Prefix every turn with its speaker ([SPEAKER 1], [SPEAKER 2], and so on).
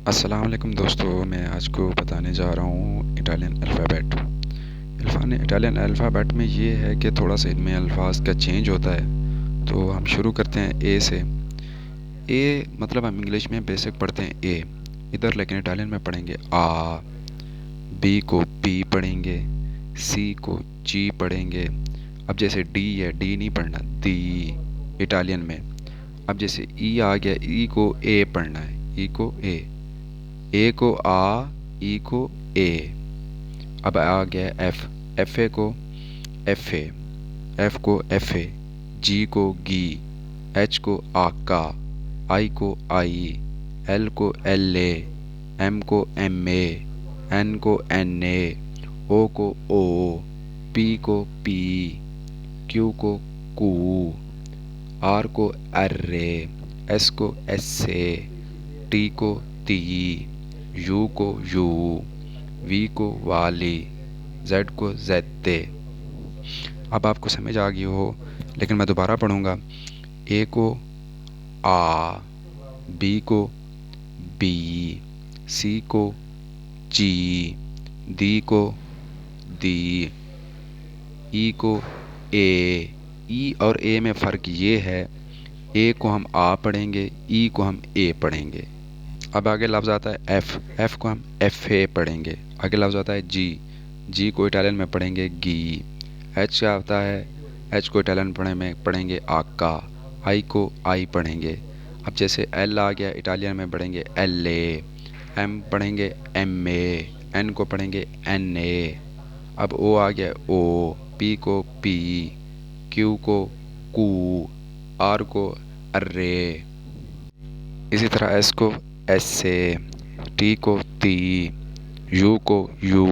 [SPEAKER 1] अस्सलाम वालेकुम दोस्तों, मैं आज को बताने जा रहा हूँ इटालियन अल्फ़ाबेट। इटालियन अल्फ़ाबेट में ये है कि थोड़ा सा इनमें अल्फाज का चेंज होता है। तो हम शुरू करते हैं ए से। ए मतलब हम इंग्लिश में बेसिक पढ़ते हैं ए इधर, लेकिन इटालियन में पढ़ेंगे आ। बी को पी पढ़ेंगे। सी को जी पढ़ेंगे। अब जैसे डी है, डी नहीं पढ़ना, दी इटालियन में। अब जैसे ई आ गया, ई को ए पढ़ना है, ई को ए को आ, ई को ए। अब आ गया एफ, एफ ए को एफ ए, एफ को एफ ए, जी को गी, एच को आका, आई को आई, एल को एल ए, एम को एम ए, एन को एन ए, ओ को ओ, पी को पी, क्यू को कू, आर को अर्रे, एस को एस ए, टी को ती, यू को यू, वी को वाली, जेड को जेते। अब आपको समझ आ गई हो, लेकिन मैं दोबारा पढ़ूँगा। ए को आ, बी को बी, सी को जी, डी को दी, ई को ए। ई और ए में फ़र्क ये है, ए को हम आ पढ़ेंगे, ई को हम ए पढ़ेंगे। अब आगे लफ्ज़ आता है एफ़, एफ़ को हम एफ़ ए पढ़ेंगे। आगे लफ्ज़ आता है जी, जी को इटालियन में पढ़ेंगे गी। एच क्या आता है, एच को इटालियन में पढ़ेंगे आका। आई को आई पढ़ेंगे। अब जैसे एल आ गया, इटालियन में पढ़ेंगे एल ए। एम पढ़ेंगे एम ए, एन को पढ़ेंगे एन ए। अब ओ आ गया ओ, पी को पी, क्यू को कू, आर को अर्रे। इसी तरह एस को एस ए, टी को ती, यू को यू,